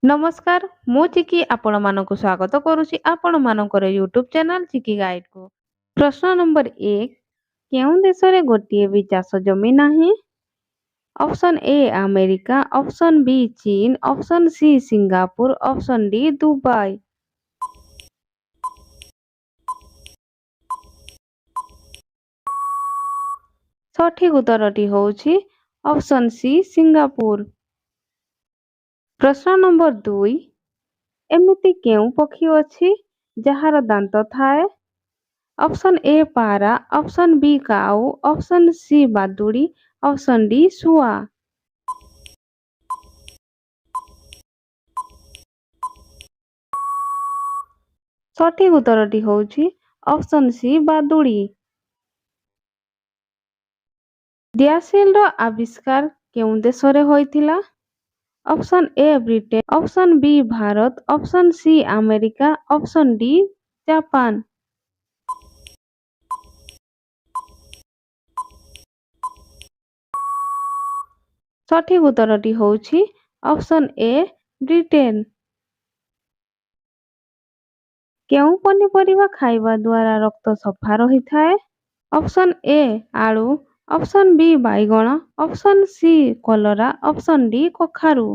नमस्कार मु चिकी आपण मानक स्वागत करुछि आपण मानकर यूट्यूब चैनल चिकी गाइड को। प्रश्न नंबर 1 केउं देश रे गोटिए भी चाष जमी नाही? Option A America, option B चीन, option C Singapore, option D Dubai. सठिक उत्तरटी होउछि ऑप्शन सी सिंगापुर। प्रश्न नंबर 2 एमिति केउं पक्षी अछि जहार दांत थाए? ऑप्शन ए पारा, ऑप्शन बी काऊ, ऑप्शन सी बादुड़ी, ऑप्शन डी सुआ। सठिक उत्तरटी होउछि ऑप्शन सी बादुड़ी। दियासिल रो आविष्कार केउं देश रे होइथिला? Option A Britain, option B Bharat, option C America, option D Japan. सठिक उत्तरटी होउछि ऑप्शन ए ब्रिटेन। केउं पनिपरिबा खाइबा द्वारा रक्त सफा रहिथाए? ऑप्शन ए आलू, ऑप्शन बी बाइगण, ऑप्शन सी कलरा, ऑप्शन डी कखारू।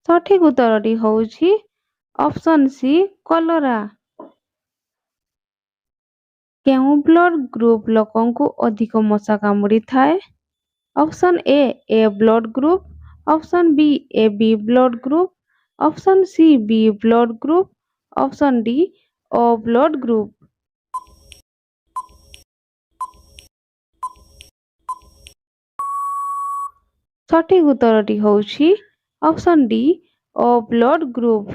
सठिक उत्तरटी होउछि ऑप्शन सी कलरा। केउं ब्लड ग्रुप लोकंकु अधिक मशा कामुड़ी थाए? Option A blood group, option B A B blood group, option C B blood group, option D O blood group. सठिक उत्तरटी होउछि option D O blood group.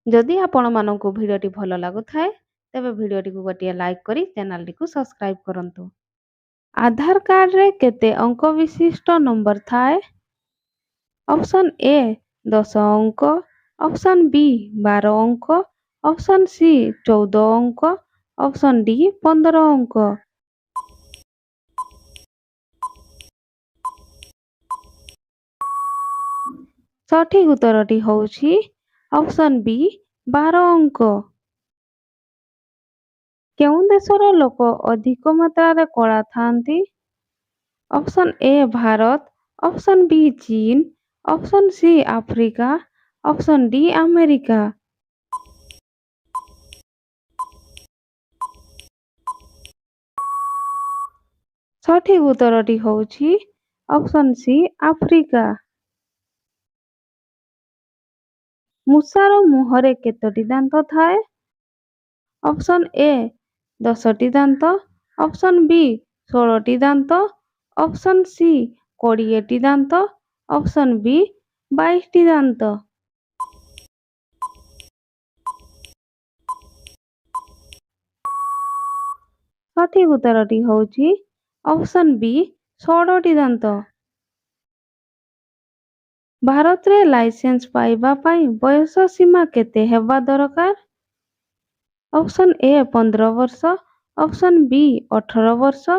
जदि आपण मानकु भिडियोटी भल लागुथाए तेबे भिडियोटी को गोटिए लाइक करी चैनल को सब्सक्राइब करंतु। आधार कार्ड रे केते अंक विशिष्ट नंबर थाए? ऑप्शन ए 10 अंक, ऑप्शन बी 12 अंक, ऑप्शन सी 14 अंक, ऑप्शन डी 15 अंक। सठिक उत्तरटी होउछि ऑप्शन बी 12 अंक। केउं देशर लोक अधिक मात्रा कला थांती? Option A Bharat, option B चीन, option C Africa, option D America. सठिक उत्तरटी होउछि ऑप्शन सी अफ्रीका। मूसार मुहरे केतोटी दांत थाए? ऑप्शन ए 10टी दांत, ऑप्शन बी 16टी दांत, ऑप्शन सी 20टी दांत, ऑप्शन बी 22टी दांत। सठिक उत्तरटी होउछि ऑप्शन बी 16टी दांत। भारत रे लाइसेंस पाइबा पाई बयस सीमा केते हेबा दरकार? ऑप्शन ए 15 वर्ष, ऑप्शन बी 18 वर्ष,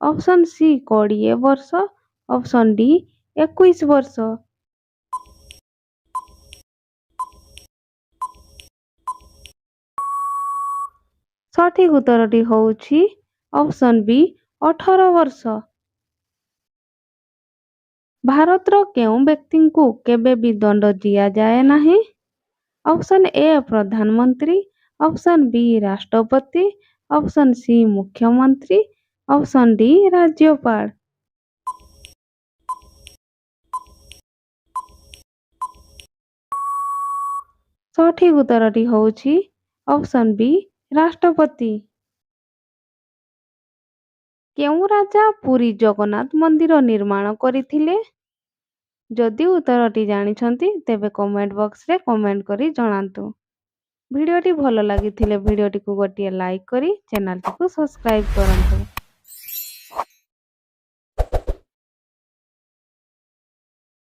ऑप्शन सी 20 वर्ष, ऑप्शन डी 21 वर्ष। सठिक उत्तरटी होउछि ऑप्शन बी 18 वर्ष। भारत रो केउं व्यक्ति को केबे भी दंड दिया जाए नाही? ऑप्शन ए प्रधानमंत्री, ऑप्शन बी राष्ट्रपति, ऑप्शन सी मुख्यमंत्री, ऑप्शन डी राज्यपाल। सठिक उत्तरटी होउछि ऑप्शन बी राष्ट्रपति। केउं राजा पुरी जगन्नाथ मंदिर निर्माण करिथिले? जदि उत्तरटी जानिछंती तेबे कमेंट बॉक्स रे कमेंट करी जणांतु। भिडियोटी भल लागिथिले भिडियोटी को गोटिए लाइक करी चैनल को सब्सक्राइब करंतु।